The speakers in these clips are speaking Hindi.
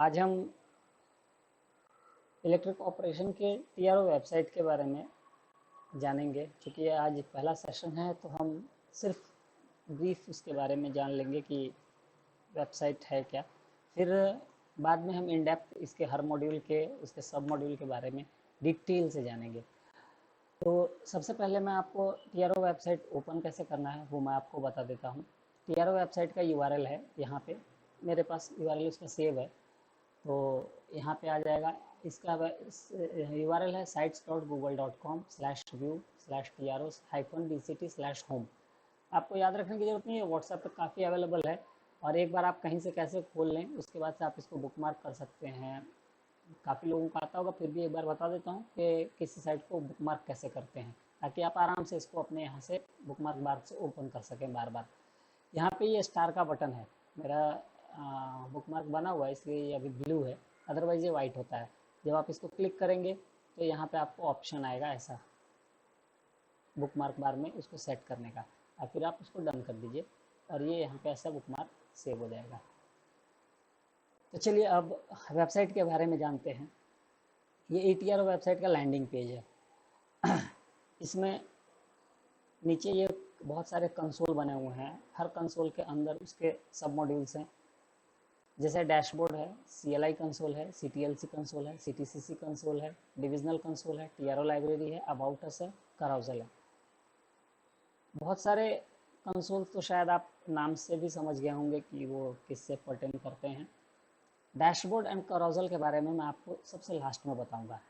आज हम इलेक्ट्रिक ऑपरेशन के टीआरओ वेबसाइट के बारे में जानेंगे। क्योंकि ये आज पहला सेशन है तो हम सिर्फ ब्रीफ उसके बारे में जान लेंगे कि वेबसाइट है क्या। फिर बाद में हम इन डेप्थ इसके हर मॉड्यूल के उसके सब मॉड्यूल के बारे में डिटेल से जानेंगे। तो सबसे पहले मैं आपको टीआरओ वेबसाइट ओपन कैसे करना है वो मैं आपको बता देता हूँ। टीआरओ वेबसाइट का यूआरएल है, यहाँ पे मेरे पास यूआरएल उसका सेव है। तो यहाँ पे आ जाएगा। इसका यूआरएल है sites.google.com/view/tros-dct/home। आपको याद रखने की जरूरत नहीं है, व्हाट्सएप पे काफ़ी अवेलेबल है। और एक बार आप कहीं से कैसे खोल लें उसके बाद से आप इसको बुकमार्क कर सकते हैं। काफ़ी लोगों को आता होगा, फिर भी एक बार बता देता हूँ कि किसी साइट को बुकमार्क कैसे करते हैं, ताकि आप आराम से इसको अपने यहाँ से बुकमार्क बार से ओपन कर सकें बार बार। यहाँ पे ये स्टार का बटन है, मेरा बुकमार्क बना हुआ है इसलिए ये अभी ब्लू है, अदरवाइज ये वाइट होता है। जब आप इसको क्लिक करेंगे तो यहाँ पे आपको ऑप्शन आएगा ऐसा बुकमार्क बार में उसको सेट करने का, और फिर आप उसको डन कर दीजिए और ये यहाँ पे ऐसा बुकमार्क सेव हो जाएगा। तो चलिए अब वेबसाइट के बारे में जानते हैं। ये ATRO वेबसाइट का लैंडिंग पेज है। इसमें नीचे ये बहुत सारे कंसोल बने हुए हैं, हर कंसोल के अंदर उसके सब मॉड्यूल्स हैं। जैसे डैशबोर्ड है, CLI कंसोल है, CTLC कंसोल है, CTCC कंसोल है, डिविजनल कंसोल है, TRO लाइब्रेरी है, अबाउट अस है, carousel है। बहुत सारे कंसोल तो शायद आप नाम से भी समझ गए होंगे कि वो किससे पर्टेन करते हैं। डैशबोर्ड एंड carousel के बारे में मैं आपको सबसे लास्ट में बताऊंगा,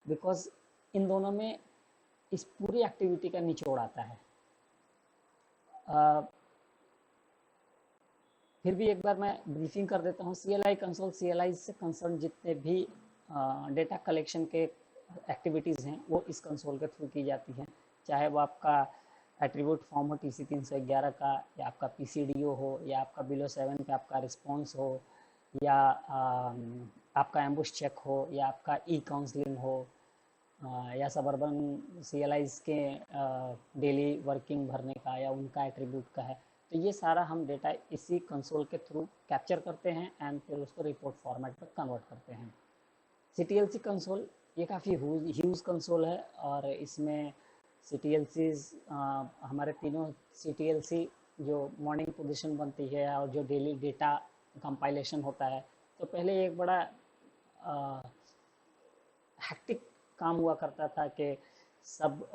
बिकॉज इन दोनों में इस पूरी एक्टिविटी का निचोड़ आता है। फिर भी एक बार मैं ब्रीफिंग कर देता हूँ। CLI कंसोल, CLI से कंसर्न जितने भी डेटा कलेक्शन के एक्टिविटीज़ हैं वो इस कंसोल के थ्रू की जाती हैं। चाहे वो आपका एट्रीब्यूट फॉर्म हो TC311 का, या आपका PCDO हो, या आपका बिलो 7 पे आपका रिस्पॉन्स हो, या आपका एम्बुश चेक हो, या आपका काउंसलिंग हो, या सबर्बन CLIs के डेली वर्किंग भरने का या उनका एट्रीब्यूट का है। तो ये सारा हम डेटा इसी कंसोल के थ्रू कैप्चर करते हैं एंड फिर उसको रिपोर्ट फॉर्मेट पर कन्वर्ट करते हैं। CTLC कंसोल ये काफ़ी ह्यूज कंसोल है, और इसमें CTLCs हमारे तीनों CTLC जो मॉर्निंग पोजीशन बनती है और जो डेली डेटा कंपाइलेशन होता है, तो पहले एक बड़ा हैक्टिक काम हुआ करता था कि सब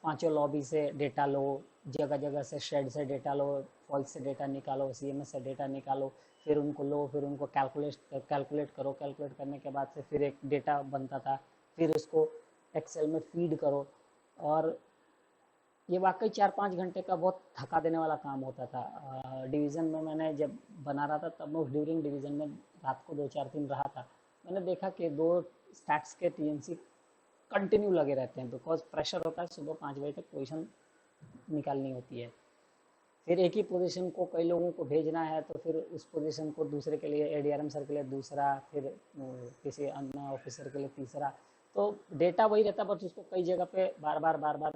पांचों लॉबी से डेटा लो, जगह जगह से शेड से डेटा लो, फॉल्ट से डेटा निकालो, CMS से डेटा निकालो, फिर उनको लो, फिर उनको कैलकुलेट करो, कैलकुलेट करने के बाद से फिर एक डेटा बनता था, फिर उसको एक्सेल में फीड करो। और ये वाकई 4-5 घंटे का बहुत थका देने वाला काम होता था। डिवीज़न में मैंने जब बना रहा था तब मैं ड्यूरिंग डिवीज़न में रात को 2-4 दिन रहा था। मैंने देखा कि 2 स्टैट्स के TNC कंटिन्यू लगे रहते हैं, बिकॉज प्रेशर होता है, सुबह 5 बजे तक पोजीशन निकालनी होती है। फिर एक ही पोजीशन को कई लोगों को भेजना है, तो फिर उस पोजीशन को दूसरे के लिए ADRM सर के लिए दूसरा, फिर किसी अन्य ऑफिसर के लिए तीसरा। तो डेटा वही रहता, बस उसको कई जगह पे बार बार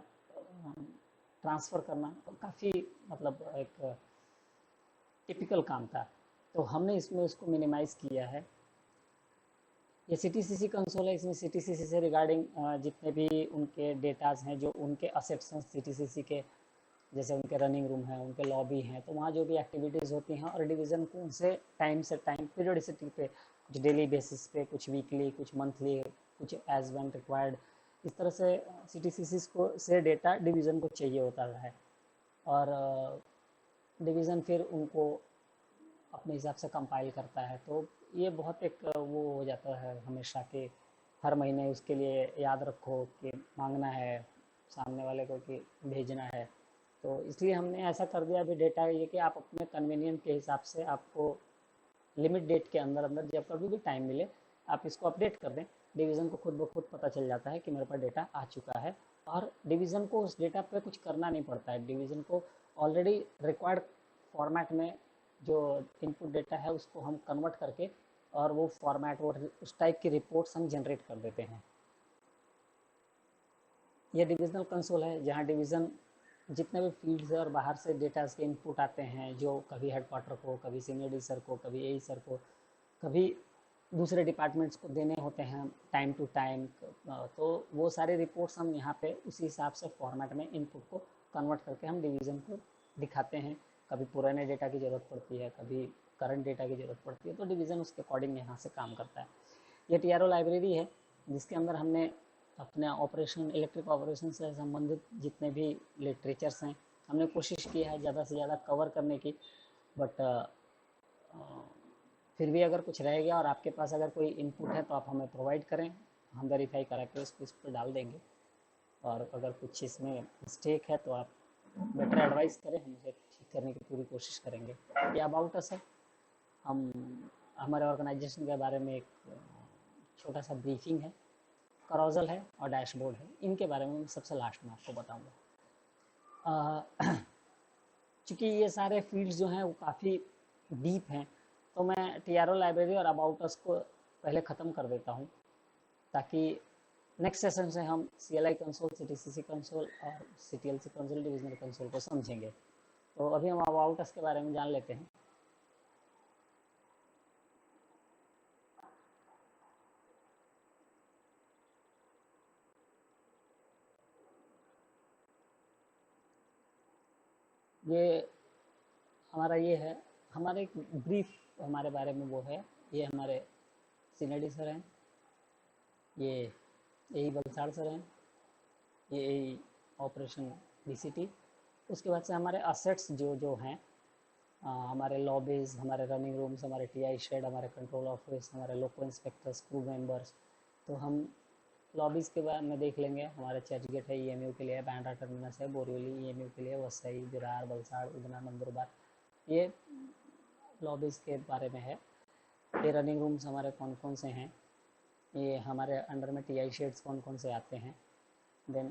ट्रांसफ़र करना काफ़ी मतलब एक टिपिकल काम था। तो हमने इसमें उसको मिनिमाइज़ किया है। ये CTCC कंसोल है, इसमें CTCC से रिगार्डिंग जितने भी उनके डेटाज हैं, जो उनके असेट्स हैं CTCC के, जैसे उनके रनिंग रूम है, उनके लॉबी हैं, तो वहाँ जो भी एक्टिविटीज़ होती हैं और डिवीज़न को उनसे टाइम से टाइम पीरियडिसिटी पे, कुछ डेली बेसिस पे, कुछ वीकली, कुछ मंथली, कुछ एज वन रिक्वायर्ड, इस तरह से CTCC को से डेटा डिवीज़न को चाहिए होता है। और डिवीज़न फिर उनको अपने हिसाब से कंपाइल करता है। तो ये बहुत एक वो हो जाता है हमेशा कि हर महीने उसके लिए याद रखो कि मांगना है सामने वाले को कि भेजना है। तो इसलिए हमने ऐसा कर दिया अभी डेटा ये कि आप अपने कन्वीनियंट के हिसाब से आपको लिमिट डेट के अंदर अंदर जब कभी भी टाइम मिले आप इसको अपडेट कर दें। डिवीज़न को खुद ब खुद पता चल जाता है कि मेरे पास डेटा आ चुका है, और डिवीज़न को उस डेटा पे कुछ करना नहीं पड़ता है। डिवीज़न को ऑलरेडी रिक्वायर्ड फॉर्मेट में जो इनपुट डेटा है उसको हम कन्वर्ट करके, और वो फॉर्मेट वो उस टाइप की रिपोर्ट्स हम जनरेट कर देते हैं। ये डिविजनल कंसोल है, जहाँ डिवीज़न जितने भी फील्ड्स है और बाहर से डेटा के इनपुट आते हैं, जो कभी हेडक्वार्टर को, कभी सीनियर डी सर को, कभी AE सर को कभी दूसरे डिपार्टमेंट्स को देने होते हैं टाइम टू टाइम, तो वो सारे रिपोर्ट्स हम यहाँ पे उसी हिसाब से फॉर्मेट में इनपुट को कन्वर्ट करके हम डिवीज़न को दिखाते हैं। कभी पुराने डेटा की ज़रूरत पड़ती है, कभी करंट डेटा की ज़रूरत पड़ती है, तो डिवीज़न उसके अकॉर्डिंग यहाँ से काम करता है। ये टीआरओ लाइब्रेरी है जिसके अंदर हमने अपने ऑपरेशन, इलेक्ट्रिक ऑपरेशन से संबंधित जितने भी लिटरेचर्स हैं हमने कोशिश की है ज़्यादा से ज़्यादा कवर करने की, बट फिर भी अगर कुछ रह गया और आपके पास अगर कोई इनपुट है तो आप हमें प्रोवाइड करें, हम वेरीफाई करा के उसको इस पर डाल देंगे। और अगर कुछ इसमें मिस्टेक है तो आप बेटर एडवाइस करें, हम उसे ठीक करने की पूरी कोशिश करेंगे। ये अबाउट अस है, हम हमारे ऑर्गेनाइजेशन के बारे में एक छोटा सा ब्रीफिंग है, करोजल है और डैशबोर्ड है, इनके बारे में सबसे लास्ट में आपको बताऊंगा। चूँकि ये सारे फील्ड्स जो हैं वो काफ़ी डीप हैं, तो मैं टीआरओ लाइब्रेरी और अबाउट अस को पहले ख़त्म कर देता हूँ, ताकि नेक्स्ट सेशन से हम CLI कंसोल, CTCC कंसोल और CTLC कंसोल, डिविजनल कंसोल को समझेंगे। तो अभी हम अबाउट अस के बारे में जान लेते हैं। ये हमारा ये है, हमारे एक ब्रीफ हमारे बारे में वो है। ये हमारे सीनियर सर हैं, ये यही बलसाड़ सर हैं, ये यही ऑपरेशन BCT। उसके बाद से हमारे असेट्स जो जो हैं, हमारे लॉबीज़, हमारे रनिंग रूम्स, हमारे TI शेड, हमारे कंट्रोल ऑफिस, हमारे लोको इंस्पेक्टर्स, क्रू मेंबर्स। तो हम लॉबीज़ के बारे में देख लेंगे। हमारे चर्च गेट है, EMU के लिए, बैंड्रा टर्मिनस है, बोरीवली EMU के लिए, वसई, विरार, बलसाड़, उदना, नंदुरबार, ये लॉबीज़ के बारे में है। ये रनिंग रूम्स हमारे कौन कौन से हैं, ये हमारे अंडर में TI शेड्स कौन कौन से आते हैं, देन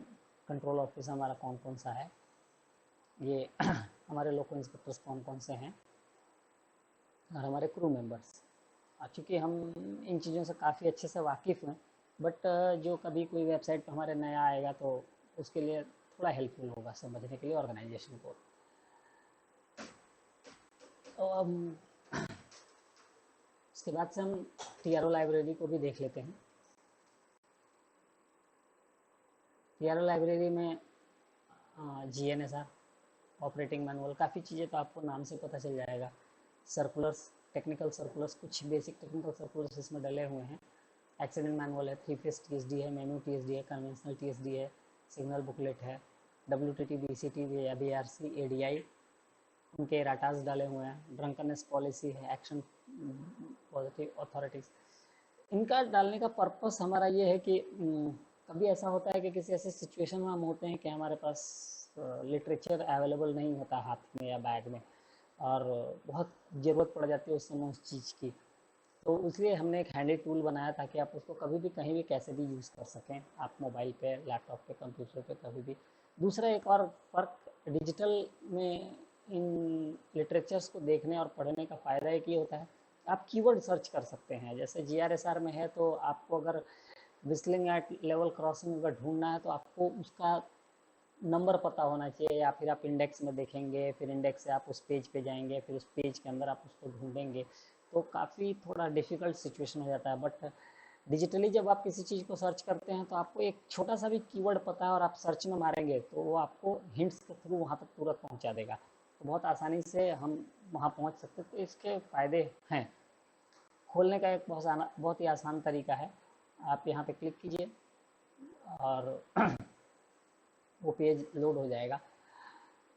कंट्रोल ऑफिस हमारा कौन कौन सा है, ये हमारे लोको इंस्पेक्टर्स कौन कौन से हैं, और हमारे क्रू मेंबर्स। चूँकि हम इन चीज़ों से काफ़ी अच्छे से वाकिफ़ हैं, बट जो कभी कोई वेबसाइट पर हमारे नया आएगा तो उसके लिए थोड़ा हेल्पफुल होगा समझने के लिए ऑर्गेनाइजेशन को। तो उसके बाद से हम टीआरओ लाइब्रेरी को भी देख लेते हैं। टीआरओ लाइब्रेरी में GNSR, ऑपरेटिंग मैनुअल, काफ़ी चीज़ें तो आपको नाम से पता चल जाएगा। सर्कुलर्स, टेक्निकल सर्कुलर्स, कुछ बेसिक टेक्निकल सर्कुलर्स इसमें डले हुए हैं। एक्सीडेंट मैनुअल है, 3 फेस TSD है, मेनू TSD है, कन्वेंशनल TSD है, सिग्नल बुकलेट है, WTT, BCT, BRC, ADI, उनके राटास डाले हुए हैं। ड्रंकनेस पॉलिसी है, एक्शन पॉजिटिव अथॉरिटीज़। इनका डालने का पर्पस हमारा ये है कि कभी ऐसा होता है कि किसी ऐसे सिचुएशन में हम होते हैं कि हमारे पास लिटरेचर अवेलेबल नहीं होता हाथ में या बैग में, और बहुत ज़रूरत पड़ जाती है उस समय उस चीज़ की, तो इसलिए हमने एक हैंडी टूल बनाया ताकि आप उसको कभी भी कहीं भी कैसे भी यूज़ कर सकें, आप मोबाइल पे, लैपटॉप पे, कंप्यूटर पे, कभी भी। दूसरा एक और फ़र्क डिजिटल में इन लिटरेचर्स को देखने और पढ़ने का फ़ायदा एक ये होता है, आप कीवर्ड सर्च कर सकते हैं। जैसे GRSR में है तो आपको अगर विस्लिंग एट लेवल क्रॉसिंग अगर ढूंढना है तो आपको उसका नंबर पता होना चाहिए, या फिर आप इंडेक्स में देखेंगे, फिर इंडेक्स से आप उस पेज पे जाएंगे, फिर उस पेज के अंदर आप उसको ढूंढेंगे, तो काफ़ी थोड़ा डिफ़िकल्ट सिचुएशन हो जाता है। बट डिजिटली जब आप किसी चीज़ को सर्च करते हैं तो आपको एक छोटा सा भी कीवर्ड पता है और आप सर्च में मारेंगे तो वो आपको हिंट्स के थ्रू वहाँ तक तुरंत पहुँचा देगा, तो बहुत आसानी से हम वहाँ पहुँच सकते हैं। तो इसके फ़ायदे हैं। खोलने का एक बहुत ही आसान तरीका है, आप यहाँ पे क्लिक कीजिए और वो पेज लोड हो जाएगा।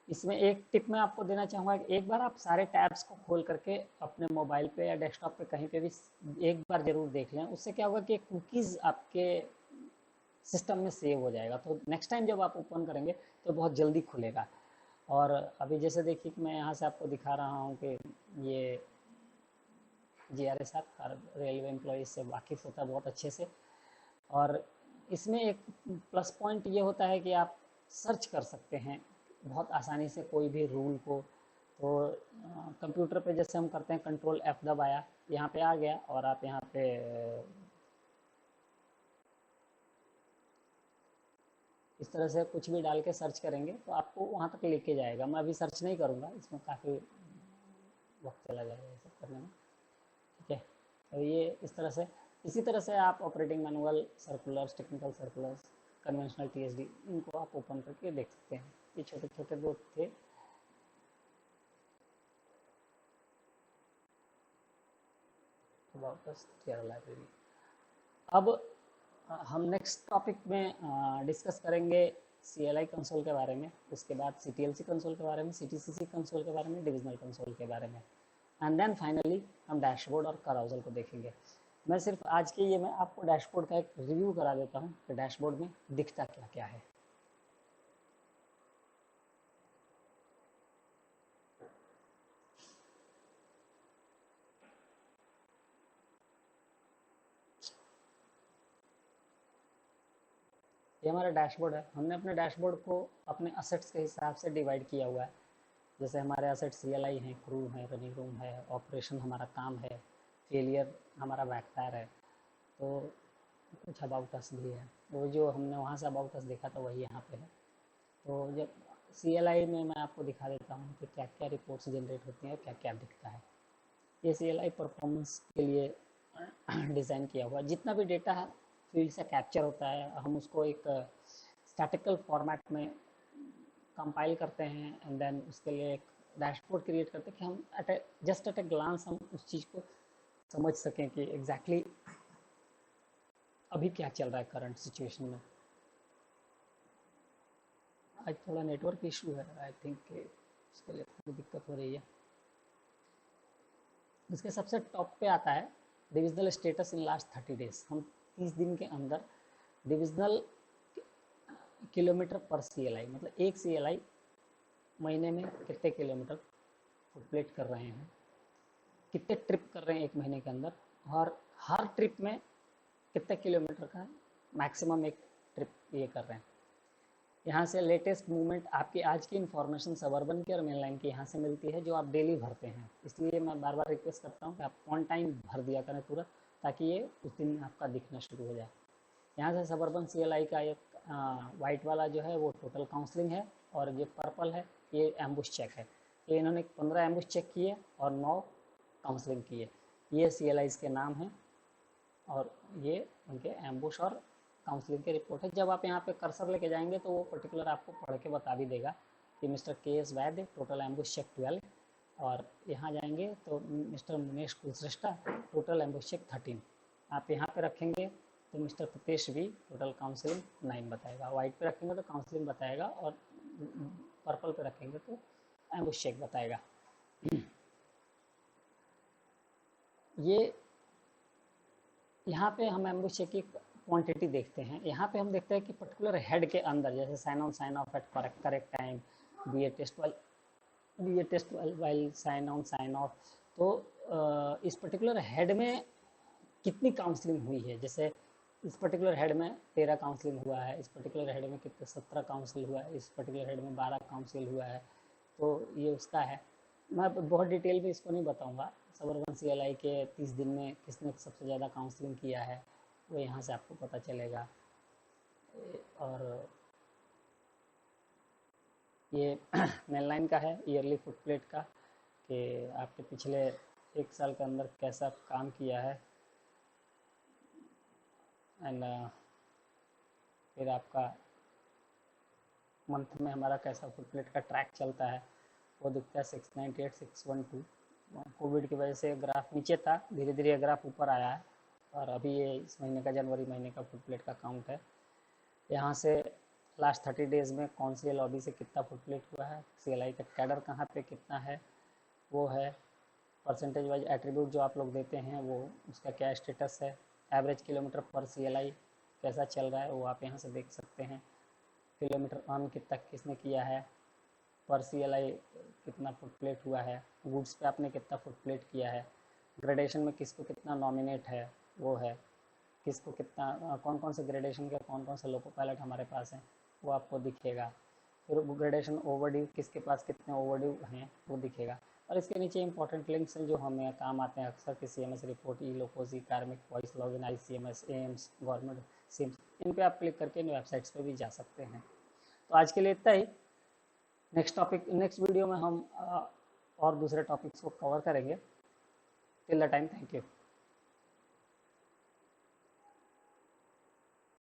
इसमें एक टिप मैं आपको देना चाहूँगा कि एक बार आप सारे टैब्स को खोल करके अपने मोबाइल पे या डेस्कटॉप पे कहीं पे भी एक बार ज़रूर देख लें। उससे क्या होगा कि कुकीज़ आपके सिस्टम में सेव हो जाएगा, तो नेक्स्ट टाइम जब आप ओपन करेंगे तो बहुत जल्दी खुलेगा। और अभी जैसे देखिए कि मैं यहाँ से आपको दिखा रहा हूँ कि ये GRSR रेलवे एम्प्लॉय से वाकिफ़ होता है बहुत अच्छे से। और इसमें एक प्लस पॉइंट ये होता है कि आप सर्च कर सकते हैं बहुत आसानी से कोई भी रूल को। तो कंप्यूटर पे जैसे हम करते हैं कंट्रोल F दबाया, यहाँ पे आ गया, और आप यहाँ पे इस तरह से कुछ भी डाल के सर्च करेंगे तो आपको वहाँ तक लेके जाएगा। मैं अभी सर्च नहीं करूँगा, इसमें काफ़ी वक्त चला जाएगा ये सब करने में, ठीक है। तो ये इसी तरह से आप operating manual, circulars, technical circulars, conventional TSD, इनको आप ओपन करके देख सकते हैं। ये छोटे छोटे दो थे। लाइब्रेरी। अब हम नेक्स्ट टॉपिक में डिस्कस करेंगे CLI कंसोल के बारे में, उसके बाद CTLC कंसोल के बारे में, CTCC कंसोल के बारे में, डिविजनल कंसोल के बारे में, एंड देन फाइनली हम डैशबोर्ड और कराउजल को देखेंगे। मैं सिर्फ आज के ये मैं आपको डैशबोर्ड का एक रिव्यू करा देता हूँ कि डैशबोर्ड में दिखता क्या क्या है। ये हमारा डैशबोर्ड है। हमने अपने डैशबोर्ड को अपने असेट्स के हिसाब से डिवाइड किया हुआ है। जैसे हमारे असेट CLI हैं, क्रू है, रनिंग रूम है, ऑपरेशन हमारा काम है, फेलियर हमारा बैकफायर है, तो कुछ अबाउट अस भी है। वो जो हमने वहाँ से अबाउट अस देखा था वही यहाँ पे है। तो जब CLI में मैं आपको दिखा देता हूँ कि क्या क्या रिपोर्ट्स जनरेट होती हैं और क्या क्या दिखता है। ये CLI परफॉर्मेंस के लिए डिज़ाइन किया हुआ जितना भी डेटा फील्ड से कैप्चर होता है, हम उसको एक स्टैटिकल फॉर्मेट में कंपाइल करते हैं एंड देन उसके लिए एक डैशबोर्ड क्रिएट करते हैं कि हम जस्ट एट ए ग्लांस हम उस चीज़ को समझ सकें कि एग्जैक्टली अभी क्या चल रहा है करंट सिचुएशन में। आज थोड़ा नेटवर्क इशू है, आई थिंक उसके लिए थोड़ी दिक्कत हो रही है। इसके सबसे टॉप पे आता है divisional status in last 30 days. हम 30 दिन के अंदर डिविजनल किलोमीटर पर CLI, मतलब एक CLI महीने में कितने किलोमीटर फुटप्लेट कर रहे हैं, कितने ट्रिप कर रहे हैं एक महीने के अंदर, और हर ट्रिप में कितने किलोमीटर का मैक्सिमम एक ट्रिप ये कर रहे हैं। यहाँ से लेटेस्ट मूवमेंट आपकी आज की इन्फॉर्मेशन सबर्बन की और मेन लाइन की यहाँ से मिलती है, जो आप डेली भरते हैं। इसलिए मैं बार बार रिक्वेस्ट करता हूँ कि आप ऑन टाइम भर दिया करें पूरा, ताकि ये उस दिन आपका दिखना शुरू हो जाए। यहाँ से सबर्बन CLI का एक वाइट वाला जो है वो टोटल काउंसलिंग है, और ये पर्पल है ये एम्बुश चेक है। ये इन्होंने 15 एम्बुश चेक किए और 9 काउंसलिंग किए। ये CLIs के नाम हैं और ये उनके एम्बुश और काउंसलिंग की रिपोर्ट है। जब आप यहाँ पे कर्सर लेके जाएंगे तो वो पर्टिकुलर आपको पढ़ के बता भी देगा कि mister KS Vaidya total ambush check 12, और यहाँ जाएंगे तो mister Munesh Kulshreshtha total ambush check 13। आप यहाँ पे रखेंगे तो मिस्टर प्रतेश भी टोटल काउंसलिंग 9 बताएगा। वाइट पे रखेंगे तो काउंसलिंग बताएगा, और पर्पल पे रखेंगे तो एम्बुश चेक बताएगा। ये यहाँ पे हम एम्बुश चेक की क्वांटिटी देखते हैं। यहाँ पे हम देखते हैं कि पर्टिकुलर हेड के अंदर, जैसे sign on sign off at correct time, be a test while sign on sign off, तो इस पर्टिकुलर हेड में कितनी काउंसलिंग हुई है। जैसे इस पर्टिकुलर हेड में 13 काउंसलिंग हुआ है, इस पर्टिकुलर हेड में कितने 17 काउंसिल हुआ है, इस पर्टिकुलर हेड में 12 काउंसिल हुआ है। तो ये उसका है। मैं बहुत डिटेल में इसको नहीं बताऊंगा। सबर्बन CLI के 30 दिन में किसने सबसे ज़्यादा काउंसलिंग किया है वो यहाँ से आपको पता चलेगा। और ये मेन लाइन का है, ईयरली फुटप्लेट का, कि आपके पिछले एक साल के अंदर कैसा काम किया है, एंड फिर आपका मंथ में हमारा कैसा फुटप्लेट का ट्रैक चलता है वो दिखता है 698612। कोविड की वजह से ग्राफ नीचे था, धीरे धीरे ग्राफ ऊपर आया है, और अभी ये इस महीने का जनवरी महीने का फुटप्लेट का काउंट है। यहाँ से लास्ट 30 डेज़ में कौन सी लॉबी से कितना फुटप्लेट हुआ है, CLI का कैडर कहाँ पे कितना है वो है, परसेंटेज वाइज एट्रीब्यूट जो आप लोग देते हैं वो उसका क्या स्टेटस है, एवरेज किलोमीटर पर CLI कैसा चल रहा है वो आप यहाँ से देख सकते हैं। किलोमीटर अर्न कितना किसने किया है, पर CLI कितना फुटप्लेट हुआ है, गुड्स पे आपने कितना फुटप्लेट किया है, ग्रेडेशन में किसको कितना नॉमिनेट है वो है, किसको कितना कौन कौन से ग्रेडेशन के कौन कौन से लोको पायलट हमारे पास हैं वो आपको दिखेगा। फिर ग्रेडेशन ओवरड्यू किसके पास कितने ओवरड्यू हैं वो दिखेगा। और इसके नीचे इंपॉर्टेंट लिंक्स हैं जो हमें काम आते हैं अक्सर कि CMS रिपोर्ट, ई लोकोसी, कार्मिक voice login, ICMS, AIMS, government CIMS, इन पे आप क्लिक करके इन वेबसाइट्स पे भी जा सकते हैं। तो आज के लिए इतना ही। नेक्स्ट वीडियो में हम और दूसरे टॉपिक्स को कवर करेंगे। Till the time, thank you.